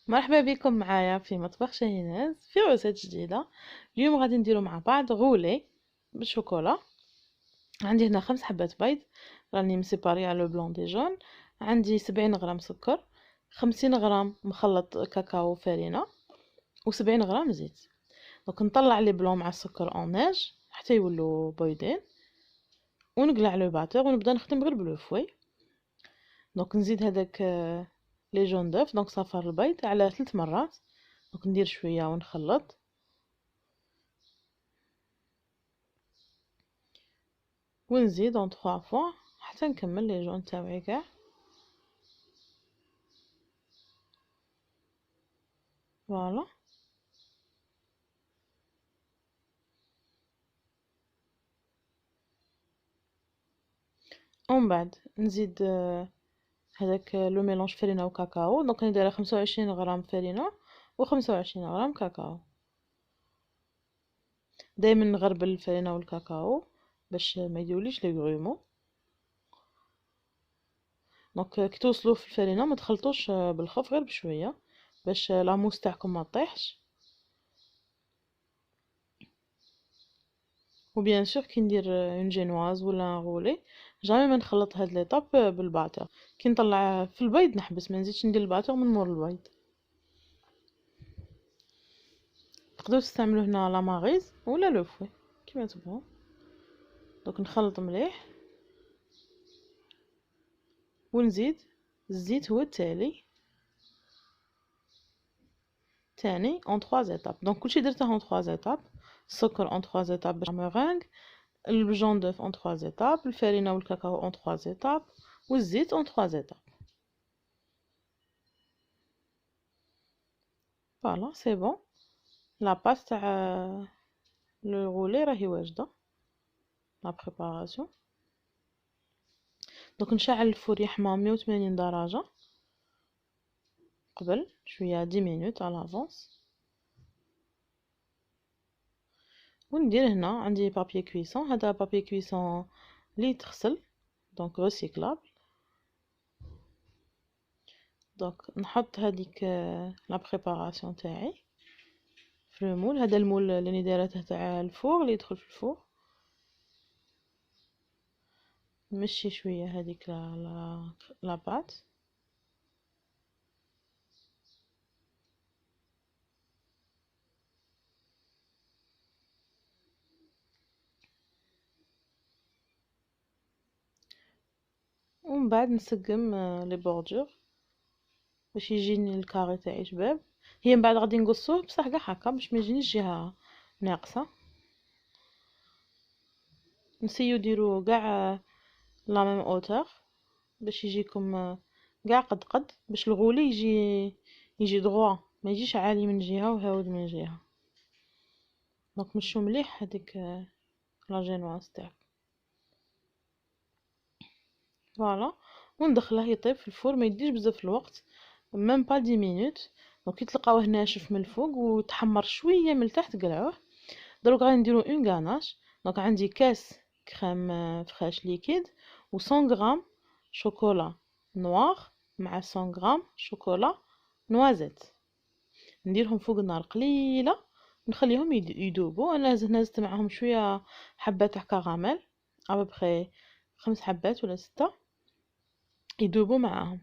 مرحبا بكم معايا في مطبخ شاهيناز في وصفة جديدة. اليوم غادي نديرو مع بعض غولي بالشوكولا. عندي هنا 5 حبات بيض، راني مسيباريا لو بلون دي جون. عندي 70 غرام سكر، 50 غرام مخلط كاكاو فرينة، و70 غرام زيت. دونك نطلع لي بلون مع السكر اوناج حتى يولو بيضين، ونقلع لو باتور ونبدا نخدم غير بلو فوي. دونك نزيد هذاك لي جون دوف، دونك صفار البيض على 3 مرات. دونك ندير شويه ونخلط، ونزيد اون 3 فوا حتى نكمل لي جون تاوعي كاع. فوالا ومن بعد نزيد هذاك لو ميلونج فرينه وكاكاو. دونك انا دايره 25 غرام فرينه و25 غرام كاكاو. دائما نغربل الفرينه والكاكاو باش ما يديوليش لي غرومو. دونك كي توصلوا في الفرينه ما تخلطوش بالخف، غير بشويه باش لاموس تاعكم ما تطيحش. وبيان سور كي ندير اون جينواز ولا غولي جامي ما نخلط هاد ليطاب بالباتر. كي نطلع في البيض نحبس، ما نزيدش ندير الباتر من مور البيض. تقدروا تستعملوا هنا لا ماريز ولا لو فوي كيما تبغوا. دونك نخلط مليح ونزيد الزيت هو التالي تاني اون 3 ايتاب. دونك كلشي درته اون 3 ايتاب. السكر اون 3 ايتاب باش مورينغ، الجون دوف اون 3 ايتاب، الفارينه والكاكاو اون 3 ايتاب، والزيت اون 3 ايتاب. فوالا سي بون. لا باس تاع لو غولي راهي واجده. لا بريباراسيون. دونك نشعل الفور يحمى 180 درجه قبل شويه 10 مينوت على لافونس. وندير هنا عندي بابي كويسون، هذا بابي كويسون لي تغسل دونك ريسيكلابل. دونك نحط هذيك لا بريباراسيون تاعي في المول. هذا المول اللي دايرته تاع الفور اللي يدخل في الفور. نمشي شويه هذيك لا بات. ومن بعد نسقم لي بوردور باش يجيني الكاري تاعي شباب. هي من بعد غادي نقصوه بصح كاع هكا باش ما يجينيش جهه ناقصه. نسيو ديرو كاع لا ميم اوتور باش يجيكم كاع قد باش الغولي يجي دروا، ما يجيش عالي من جهه وهاود من جهه. دونك مشو مليح هذيك لا جينواز تاعك. فوالا وندخله يطيب في الفور، ما يديش بزاف الوقت، ميم با 10 مينوت. دونك كي تلقاوه ناشف من الفوق وتحمر شويه من التحت قلعوه. دروك غادي نديرو اون غاناش. دونك عندي كاس كريم فريش ليكيد و 100 غرام شوكولا نوار مع 100 غرام شوكولا نوازيت. نديرهم فوق النار قليله ونخليهم يذوبوا. انا نزلت معاهم شويه حبات تاع كراميل ابري 5 حبات ولا 6 يذوبوا معاهم.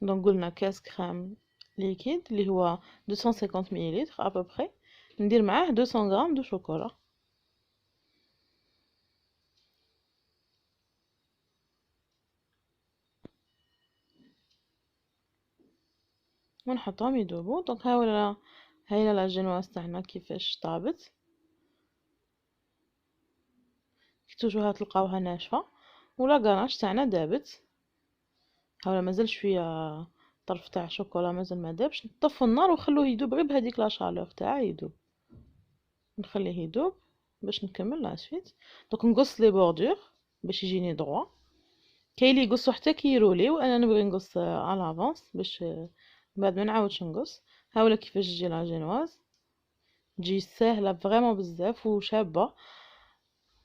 دونك قلنا كاس كريم ليكيد اللي هو 250 مليلتر ابري، ندير معاه 200 غرام دو شوكولا ونحطهم يذوبوا. دونك هاي لا جينواز تاعنا كيفاش طابت. كي توجوها تلقاوها ناشفه ولا غاناش تاعنا دابت. هاولا مازال شويه طرف تاع شوكولا مازال ما دابش. نطفوا النار وخلوه يذوب غير بهذيك لا شالور تاعه يذوب. نخليه يذوب باش نكمل لا سويت. دونك نقص لي بوردور باش يجيني دروا. كاين اللي يقصوا حتى كيرولي، وانا نبغي نقص على لافونس باش بعد ما نعاودش نقص. هاولا كيفاش تجي لا جينواز، تجي ساهله فريمون بزاف وشابه.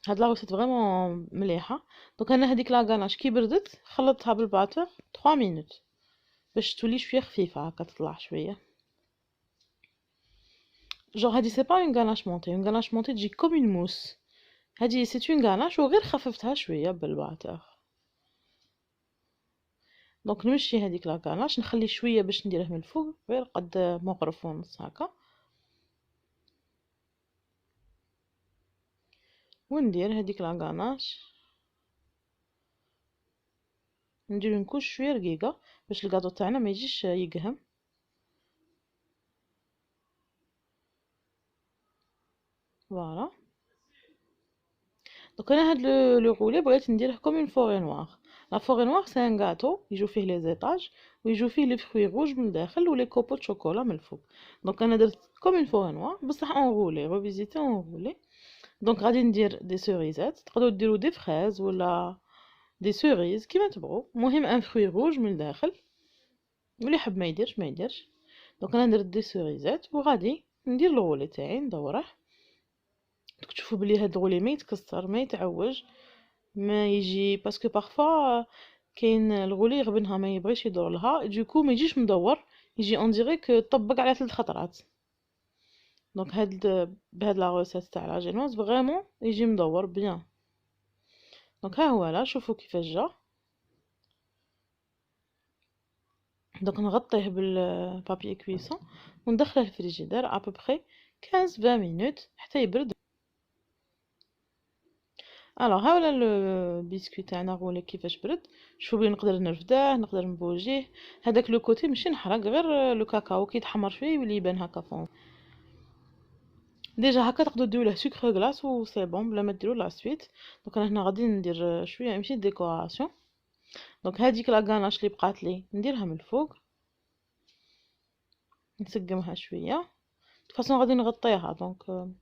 هاد لا روسيت فريمون مليحه. دونك انا هذيك لا غاناش كي بردت خلطتها بالباتور 3 مينوت باش تولي شويه خفيفه هكا تطلع شويه. جونغ هادي سي با اون غاناش مونتي، اون غاناش مونتي تجي كوم اون موس. هادي سي اون غاناش وغير خففتها شويه بالباتور. دونك نمشي هذيك لا غاناش نخلي شويه باش نديره من الفوق غير قد مغرف ونص هكا، وندير هذيك لا غاناش ندير نكوش شويه رقيقه باش الكاطو تاعنا ما يجيش يقهم. فوالا. دونك انا هاد لو غولي بغيت نديره كوم اون فوري نوار. لا فوري نوار سي ان غاتو يجو فيه لي زيتاج ويجو فيه لي فروي روج من الداخل ولي كوبو د شوكولا من الفوق. دونك انا درت كوم اون فوري نوار بصح اون غولي ريفيزيتي اون غولي. دونك غادي ندير دي سوريزات، تقدروا ديروا دي فريز ولا دي سوريز كيما تبغوا، المهم ان فروي روج من الداخل، واللي يحب ما يديرش ما يديرش. دونك انا درت دي سوريزات وغادي ندير الغولي تاعي ندوره. دوك تشوفوا بلي هاد الغولي ما يتكسر ما يتعوج ما يجي، باسكو بارفوا كاين الغولي يغبنها ما يبغيش يدور لها دوكو ما يجيش مدور، يجي اون ديريك طبق على 3 خطرات. دونك بهاد لا روسيت تاع لا جينوز فريمون يجي مدور بيان. دونك ها هو لا شوفوا كيفاش جا. دونك نغطيه بالبابي كويسون وندخله الفريجيدير ابوبري 15 20 مينوت حتى يبرد. الوغ ها ولا لو بيسكوي تاعنا غولي كيفاش برد. شوفوا بلي نقدر نرفداه نقدر نبوجيه. هذاك لو كوتي ماشي نحرق، غير لو كاكاو كي يتحمر شويه يولي يبان هكا فون. ديجا هكا تقدروا ديروا له سكر غلاس و سي بون بلا ما ديروا لا سويت. دونك انا هنا غادي ندير شويه ماشي ديكوراسيون. دونك هذيك لا غاناش اللي بقات لي نديرها من الفوق نسقمها شويه. فاصون غادي نغطيها دونك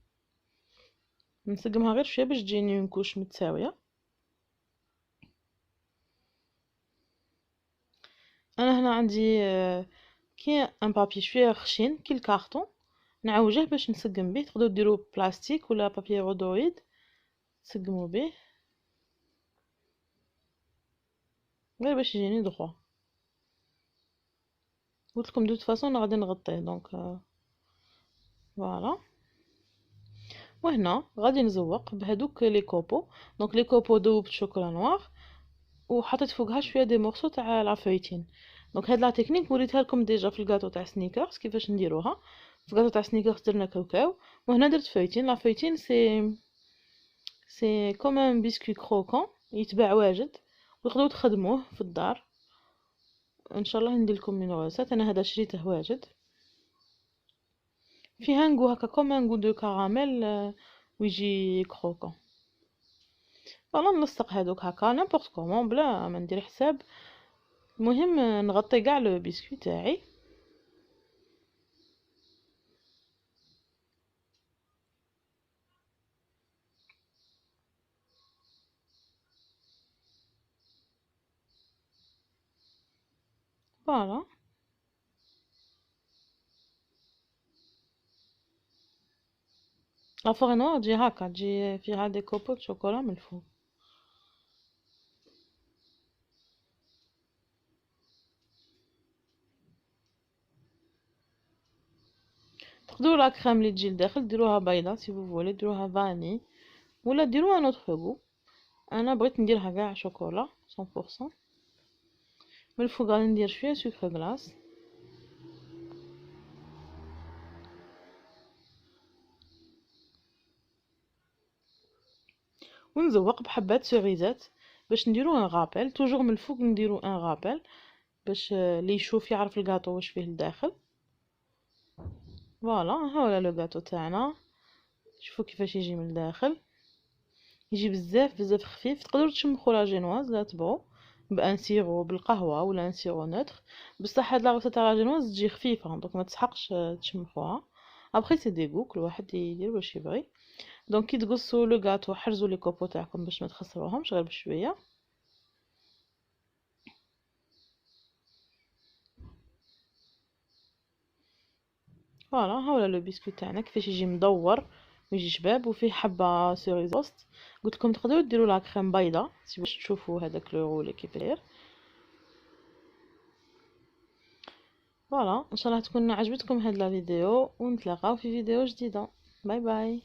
نسقمها غير شويه باش تجيني نكوش متساويه. انا هنا عندي كي ان بابي شويه خشين كي الكارطون نعوجه باش نسقم به. تقدروا ديروا بلاستيك ولا بابي غودويد تسقموا به غير باش يجيني دغوا. قلت لكم دو فاصون غادي نغطيه دونك فوالا. وهنا غادي نزوق بهذوك لي كوبو. دونك لي كوبو دوبت شوكولا نوار وحطيت فوقها شويه دي مورسو تاع لا فايتين. دونك هاد لا تكنيك وريتها لكم ديجا في الكاطو تاع سنيكرز كيفاش نديروها. في الكاطو تاع سنيكرز درنا كاوكاو وهنا درت فايتين. لا فايتين سي كوم ان بسكوي كروكون يتباع واجد وتقدروا تخدموه في الدار. ان شاء الله ندير لكم من روسات. انا هذا شريته واجد فيه نغو هكا كوم ان غو دو كراميل ويجي كروكون. فوالا نلصق هذوك هكا نيمبورط كومون بلا ما ندير حساب. المهم نغطي كاع لو بسكوي تاعي. فوالا. لا فوري نوار تجي هكا تجي فيها دي كوبو د شوكولا من الفوق. تقدروا لا كريم اللي تجي لداخل ديروها بيضه سي فو فولي، ديروها فاني ولا ديروها نوتر غو. انا بغيت نديرها كاع شوكولا 100%. من الفوق غادي ندير شويه سكر غلاس ونزوق بحبات سوريزات باش نديرو ان غابيل. توجور من الفوق نديرو ان غابيل باش اللي يشوف يعرف الكاطو واش فيه لداخل. فوالا ها ولا لو غاتو تاعنا. شوفوا كيفاش يجي من الداخل، يجي بزاف بزاف خفيف. تقدروا تشمخوا لا جينواز لا تبغوا بان سيرو بالقهوه ولا ان سيرو نوتر. بصح هاد لا روسيت تاع لا جينواز تجي خفيفه دونك ما تسحقش تشمخوها. ابري سي دي غو كل واحد يدير واش يبغي. دونك كي تقصوا لو غاتو حرزوا لي كوبو تاعكم باش ما تخسروهمش غير بشويه. فوالا ها ولا لو بسكوت تاعنا كيفاش يجي مدور ويجي شباب وفيه حبه سيريز روست. قلت لكم تقدروا ديروا لا كريم بيضه باش تشوفوا هذاك لو رولي كيف داير. فوالا ان شاء الله تكون عجبتكم هاد لا فيديو ونتلاقاو في فيديو جديده. باي باي.